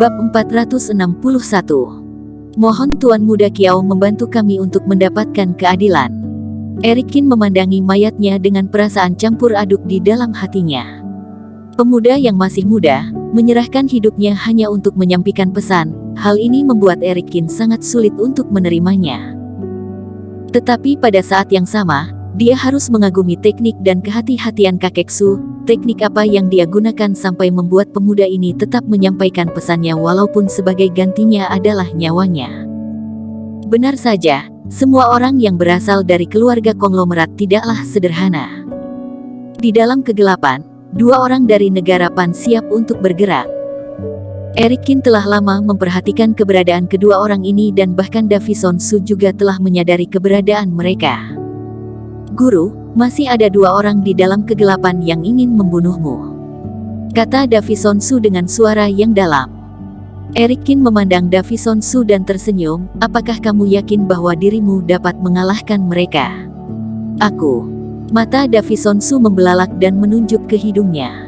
Bab 461. Mohon Tuan Muda Kiao membantu kami untuk mendapatkan keadilan. Erikin memandangi mayatnya dengan perasaan campur aduk di dalam hatinya. Pemuda yang masih muda, menyerahkan hidupnya hanya untuk menyampaikan pesan. Hal ini membuat Erikin sangat sulit untuk menerimanya. Tetapi pada saat yang sama, dia harus mengagumi teknik dan kehati-hatian kakek Su. Teknik apa yang dia gunakan sampai membuat pemuda ini tetap menyampaikan pesannya walaupun sebagai gantinya adalah nyawanya. Benar saja, semua orang yang berasal dari keluarga konglomerat tidaklah sederhana. Di dalam kegelapan, dua orang dari negara Pan siap untuk bergerak. Erikin telah lama memperhatikan keberadaan kedua orang ini dan bahkan Davison Su juga telah menyadari keberadaan mereka. Guru, masih ada dua orang di dalam kegelapan yang ingin membunuhmu, kata Davison Su dengan suara yang dalam. Erikin memandang Davison Su dan tersenyum. Apakah kamu yakin bahwa dirimu dapat mengalahkan mereka? Aku. Mata Davison Su membelalak dan menunjuk ke hidungnya.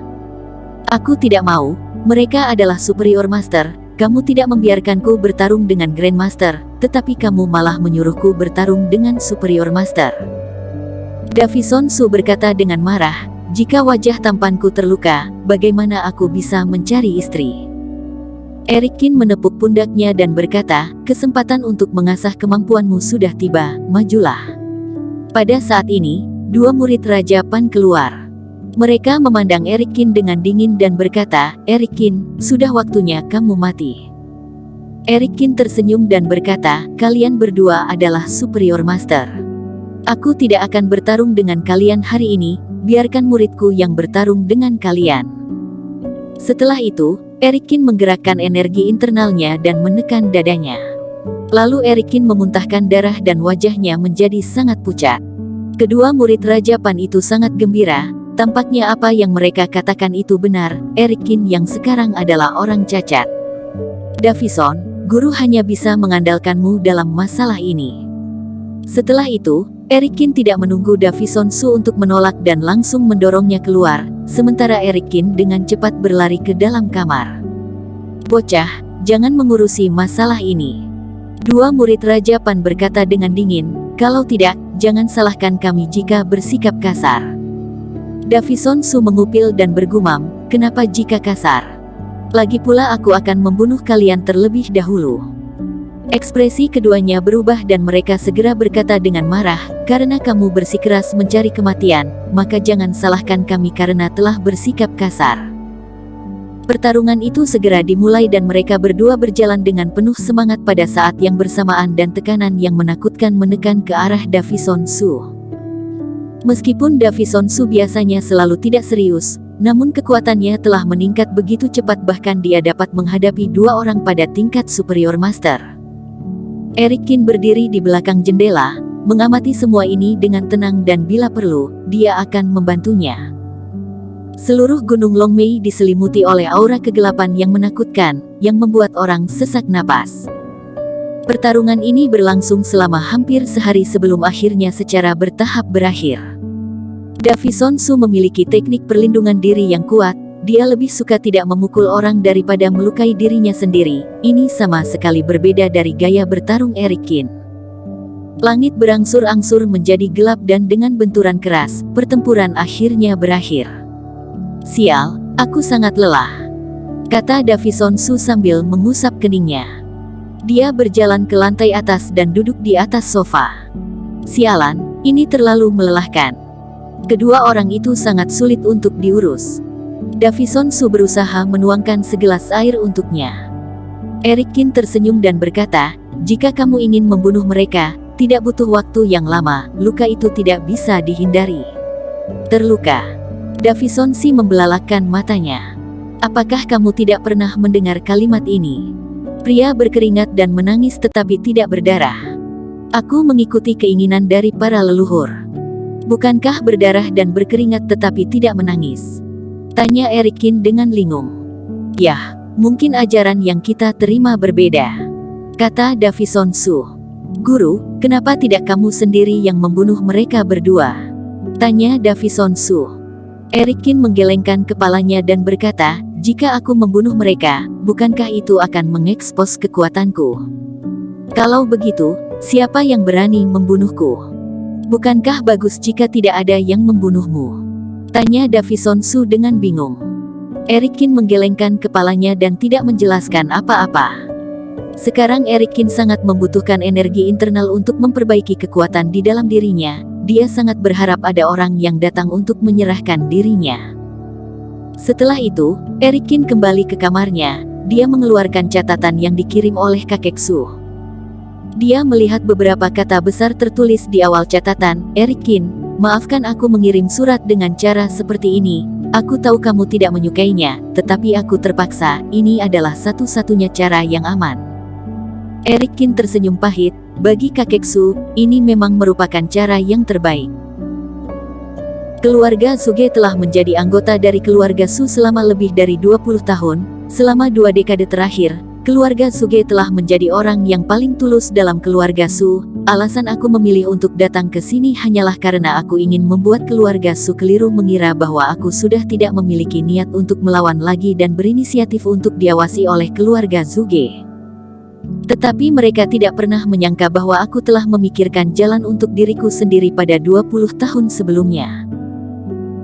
Aku tidak mau. Mereka adalah superior master. Kamu tidak membiarkanku bertarung dengan grandmaster, tetapi kamu malah menyuruhku bertarung dengan superior master. Davison Su berkata dengan marah, jika wajah tampanku terluka, bagaimana aku bisa mencari istri? Erikin menepuk pundaknya dan berkata, kesempatan untuk mengasah kemampuanmu sudah tiba, majulah. Pada saat ini, dua murid Raja Pan keluar. Mereka memandang Erikin dengan dingin dan berkata, Erikin, sudah waktunya kamu mati. Erikin tersenyum dan berkata, kalian berdua adalah superior master. Aku tidak akan bertarung dengan kalian hari ini, biarkan muridku yang bertarung dengan kalian. Setelah itu, Erikin menggerakkan energi internalnya dan menekan dadanya. Lalu Erikin memuntahkan darah dan wajahnya menjadi sangat pucat. Kedua murid Raja Pan itu sangat gembira, tampaknya apa yang mereka katakan itu benar, Erikin yang sekarang adalah orang cacat. Davison, guru hanya bisa mengandalkanmu dalam masalah ini. Setelah itu, Erikin tidak menunggu Davison Su untuk menolak dan langsung mendorongnya keluar, sementara Erikin dengan cepat berlari ke dalam kamar. Bocah, jangan mengurusi masalah ini. Dua murid Raja Pan berkata dengan dingin, kalau tidak, jangan salahkan kami jika bersikap kasar. Davison Su mengupil dan bergumam, kenapa jika kasar? Lagi pula aku akan membunuh kalian terlebih dahulu. Ekspresi keduanya berubah dan mereka segera berkata dengan marah, karena kamu bersikeras mencari kematian, maka jangan salahkan kami karena telah bersikap kasar. Pertarungan itu segera dimulai dan mereka berdua berjalan dengan penuh semangat pada saat yang bersamaan dan tekanan yang menakutkan menekan ke arah Davison Su. Meskipun Davison Su biasanya selalu tidak serius, namun kekuatannya telah meningkat begitu cepat bahkan dia dapat menghadapi dua orang pada tingkat superior master. Erikin berdiri di belakang jendela, mengamati semua ini dengan tenang dan bila perlu, dia akan membantunya. Seluruh Gunung Longmei diselimuti oleh aura kegelapan yang menakutkan, yang membuat orang sesak napas. Pertarungan ini berlangsung selama hampir sehari sebelum akhirnya secara bertahap berakhir. Davison Su memiliki teknik perlindungan diri yang kuat. Dia lebih suka tidak memukul orang daripada melukai dirinya sendiri. Ini sama sekali berbeda dari gaya bertarung Erikin. Langit berangsur-angsur menjadi gelap dan dengan benturan keras, pertempuran akhirnya berakhir. Sial, aku sangat lelah, kata Davison Su sambil mengusap keningnya. Dia berjalan ke lantai atas dan duduk di atas sofa. Sialan, ini terlalu melelahkan. Kedua orang itu sangat sulit untuk diurus. Davison Su berusaha menuangkan segelas air untuknya. Erikin tersenyum dan berkata, jika kamu ingin membunuh mereka, tidak butuh waktu yang lama, luka itu tidak bisa dihindari. Terluka. Davison Su membelalakkan matanya. Apakah kamu tidak pernah mendengar kalimat ini? Pria berkeringat dan menangis tetapi tidak berdarah. Aku mengikuti keinginan dari para leluhur. Bukankah berdarah dan berkeringat tetapi tidak menangis? Tanya Erikin dengan lingung. Yah, mungkin ajaran yang kita terima berbeda, kata Davison Su. Guru, kenapa tidak kamu sendiri yang membunuh mereka berdua? Tanya Davison Su. Erikin menggelengkan kepalanya dan berkata, Jika aku membunuh mereka, bukankah itu akan mengekspos kekuatanku? Kalau begitu, siapa yang berani membunuhku? Bukankah bagus jika tidak ada yang membunuhmu? Tanya Davison Su dengan bingung. Eric Kin menggelengkan kepalanya dan tidak menjelaskan apa-apa. Sekarang Eric Kin sangat membutuhkan energi internal untuk memperbaiki kekuatan di dalam dirinya. Dia sangat berharap ada orang yang datang untuk menyerahkan dirinya. Setelah itu, Eric Kin kembali ke kamarnya. Dia mengeluarkan catatan yang dikirim oleh kakek Su. Dia melihat beberapa kata besar tertulis di awal catatan. Eric Kin, maafkan aku mengirim surat dengan cara seperti ini. Aku tahu kamu tidak menyukainya, tetapi aku terpaksa. Ini adalah satu-satunya cara yang aman. Eric Kin tersenyum pahit. Bagi kakek Su, ini memang merupakan cara yang terbaik. Keluarga Suge telah menjadi anggota dari keluarga Su selama lebih dari 20 tahun. Selama 2 dekade terakhir, keluarga Suge telah menjadi orang yang paling tulus dalam keluarga Su. Alasan aku memilih untuk datang ke sini hanyalah karena aku ingin membuat keluarga Su keliru mengira bahwa aku sudah tidak memiliki niat untuk melawan lagi dan berinisiatif untuk diawasi oleh keluarga Suge. Tetapi mereka tidak pernah menyangka bahwa aku telah memikirkan jalan untuk diriku sendiri pada 20 tahun sebelumnya.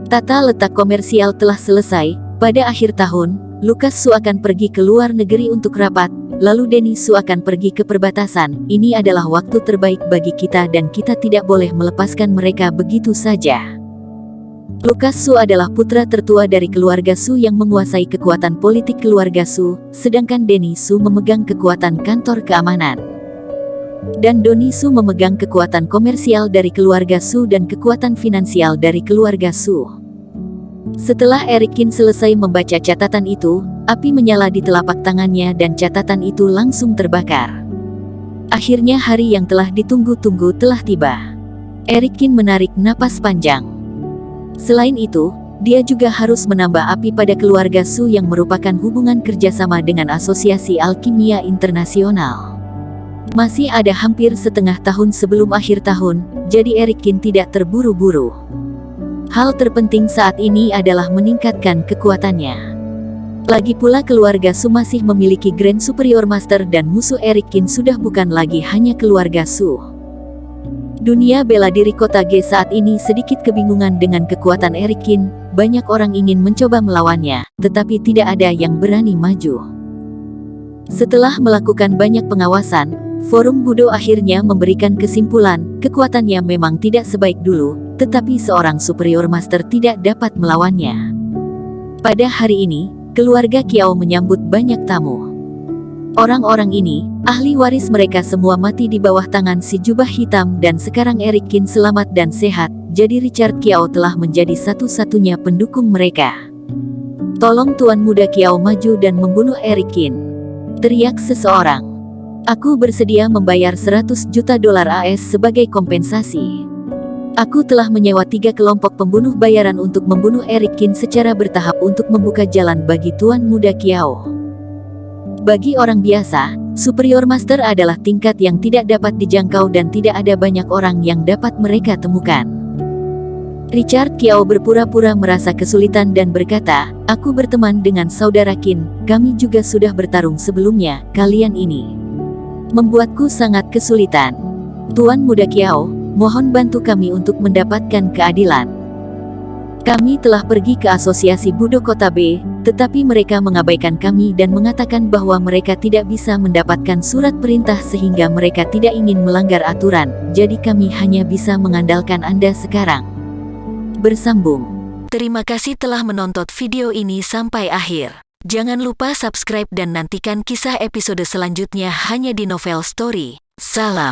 Tata letak komersial telah selesai. Pada akhir tahun, Lucas Su akan pergi ke luar negeri untuk rapat, lalu Denny Su akan pergi ke perbatasan. Ini adalah waktu terbaik bagi kita dan kita tidak boleh melepaskan mereka begitu saja. Lucas Su adalah putra tertua dari keluarga Su yang menguasai kekuatan politik keluarga Su, sedangkan Denny Su memegang kekuatan kantor keamanan. Dan Donnie Su memegang kekuatan komersial dari keluarga Su dan kekuatan finansial dari keluarga Su. Setelah Eric Kin selesai membaca catatan itu, api menyala di telapak tangannya dan catatan itu langsung terbakar. Akhirnya hari yang telah ditunggu-tunggu telah tiba. Eric Kin menarik napas panjang. Selain itu, dia juga harus menambah api pada keluarga Su yang merupakan hubungan kerjasama dengan Asosiasi Alkimia Internasional. Masih ada hampir setengah tahun sebelum akhir tahun, jadi Eric Kin tidak terburu-buru. Hal terpenting saat ini adalah meningkatkan kekuatannya. Lagi pula keluarga Su masih memiliki Grand Superior Master dan musuh Eric Kin sudah bukan lagi hanya keluarga Su. Dunia bela diri kota G saat ini sedikit kebingungan dengan kekuatan Eric Kin. Banyak orang ingin mencoba melawannya, tetapi tidak ada yang berani maju. Setelah melakukan banyak pengawasan, Forum Budo akhirnya memberikan kesimpulan, kekuatannya memang tidak sebaik dulu, tetapi seorang Superior Master tidak dapat melawannya. Pada hari ini, keluarga Kiao menyambut banyak tamu. Orang-orang ini, ahli waris mereka semua mati di bawah tangan si jubah hitam dan sekarang Eric Kin selamat dan sehat, jadi Richard Kiao telah menjadi satu-satunya pendukung mereka. Tolong Tuan Muda Kiao maju dan membunuh Eric Kin, teriak seseorang. Aku bersedia membayar 100 juta dolar AS sebagai kompensasi. Aku telah menyewa 3 kelompok pembunuh bayaran untuk membunuh Eric Kin secara bertahap untuk membuka jalan bagi Tuan Muda Kiao. Bagi orang biasa, Superior Master adalah tingkat yang tidak dapat dijangkau dan tidak ada banyak orang yang dapat mereka temukan. Richard Kiao berpura-pura merasa kesulitan dan berkata, aku berteman dengan saudara Kin, kami juga sudah bertarung sebelumnya, kalian ini membuatku sangat kesulitan. Tuan Muda Kiao, mohon bantu kami untuk mendapatkan keadilan. Kami telah pergi ke Asosiasi Budo Kota B, tetapi mereka mengabaikan kami dan mengatakan bahwa mereka tidak bisa mendapatkan surat perintah sehingga mereka tidak ingin melanggar aturan, jadi kami hanya bisa mengandalkan Anda sekarang. Bersambung. Terima kasih telah menonton video ini sampai akhir. Jangan lupa subscribe dan nantikan kisah episode selanjutnya hanya di Novel Story. Salam.